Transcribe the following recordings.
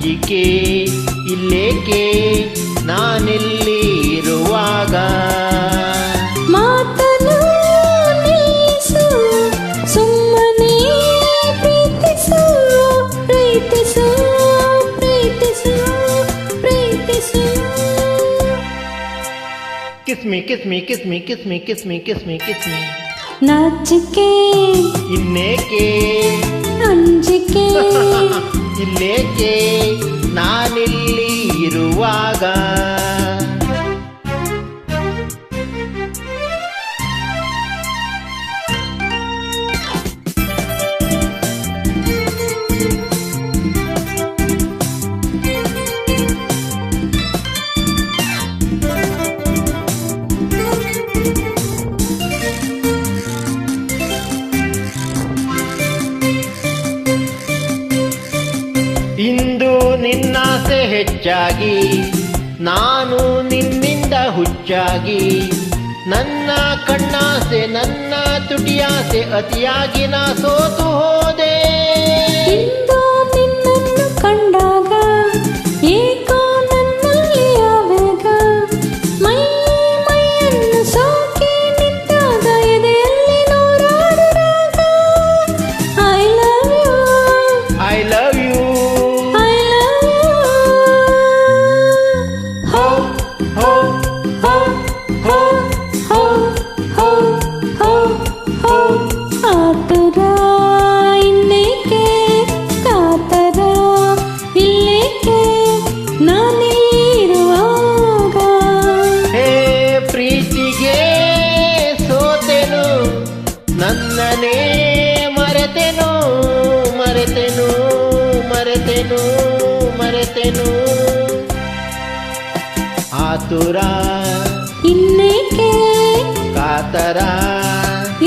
ಅಂಜಿಕೆ ಇಲ್ಲೇಕೆ ನಾನಿಲ್ಲಿ ಇರುವಾಗ. ಮಾತನು ನಿಲ್ಲಿಸು, ಸುಮ್ಮನೆ ಪ್ರೀತಿಸು, ಪ್ರೀತಿಸು, ಪ್ರೀತಿಸು, ಪ್ರೀತಿಸು. Kiss me, kiss me, kiss me, kiss me, kiss me, kiss me, kiss me. ನಾಚಿಕೆ ಇನ್ನೇಕೆ ಅಂಜಿಕೆ ಇಲ್ಲೇಕೆ ನಾನಿಲ್ಲಿ ಇರುವಾಗ. ಇಂದು ನಿನ್ನಾಸೆ ಹೆಚ್ಚಾಗಿ ನಾನು ನಿನ್ನಿಂದ ಹುಚ್ಚಾಗಿ, ನನ್ನ ಕಣ್ಣಾಸೆ ನನ್ನ ತುಟಿಯಾಸೆ ಅತಿಯಾಗಿ ನಾ ಸೋತು ಹೋದೆ. ಇಂದು ನಿನ್ನನ್ನು ಕಂಡಾಗ ಏಕೋ ನನ್ನಲ್ಲಿ ಆವೇಗ, ಮೈ ಮೈಯನ್ನು ಸೋಕಿ ನಿಂತಾಗ ಎದೆಯಲ್ಲಿ ನೂರಾರು ರಾಗ. I love you, I love you. I love you. ಹೋ ಹೋ ಹೋ ಹೋ ಹೋ ಹೋ ಹೋ ಹೋ. ಆತುರ ಇನ್ನೇಕೆ, ಕಾತರ ಇಲ್ಲೇಕೆ ನಾನಿರುವಾಗ. ಹೇ ಪ್ರೀತಿಗೆ ಸೋತೆನು, ನನ್ನನೇ ಮರೆತೆನು ಮರೆತೆನು ಮರೆತೆನು ಮರೆತೆನು. ಆತುರ ಇನ್ನೇಕೆ, ಕಾತರ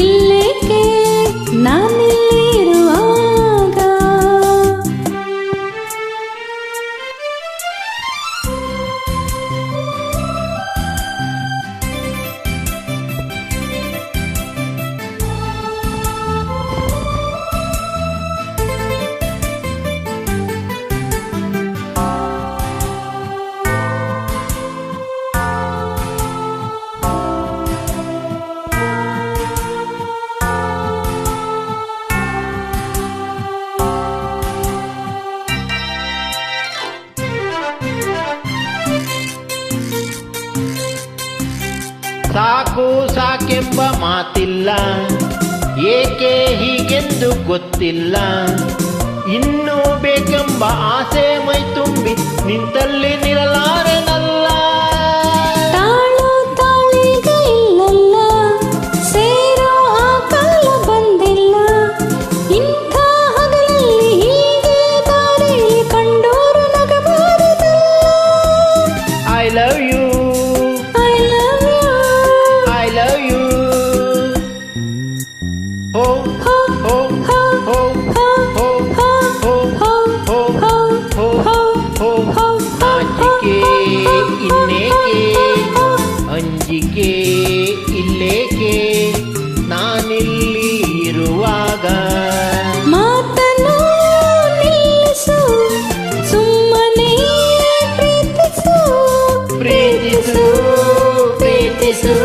ಇಲ್ಲೇಕೆ ನಾನಿರುವಾಗ. ಸಾಕು ಸಾಕೆಂಬ ಮಾತಿಲ್ಲ, ಏಕೆ ಹೀಗೆಂದು ಗೊತ್ತಿಲ್ಲ. ಇನ್ನೂ ಬೇಕೆಂಬ ಆಸೆ ಮೈ ತುಂಬಿ ನಿಂತಲ್ಲಿ ನಿಲ್ಲಲಾರೆನಲ್ಲ. ತಾಳು ತಾಳೀಗ ಇಲ್ಲಲ್ಲ, ಸೇರೋ ಆ ಕಾಲ ಬಂದಿಲ್ಲ. ಇಂಥ ಹಗಲಲ್ಲಿ ಹೀಗೆ ದಾರಿಯಲ್ಲಿ ಕಂಡೋರು ನಗಬಾರದಲ್ಲ. I love you, I love you. I love you. ಹೋ ಹೋ ಹೋ ಹೋ ಹೋ ಹೋ ಹೋ ಹೋ ಹೋ ಹೋ ಹೋ ಹೋ ಹೋ ಹೋ ಹೋ. ಹೋ. ನಾಚಿಕೆ ಇನ್ನೇಕೆ ಅಂಜಿಕೆ ಇಲ್ಲೇಕೆ ನಾನಿಲ್ಲಿ ಇರುವಾಗ. ಮಾತನು ನಿಲ್ಲಿಸು, ಸುಮ್ಮನೆ ಪ್ರೀತಿಸು, ಪ್ರೀತಿಸು ಪ್ರೀತಿಸು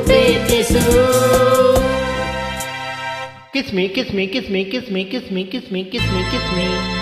ಪ್ರೀತಿಸು. Kiss me, kiss me, kiss me, kiss me, kiss me, kiss me, kiss me, kiss me.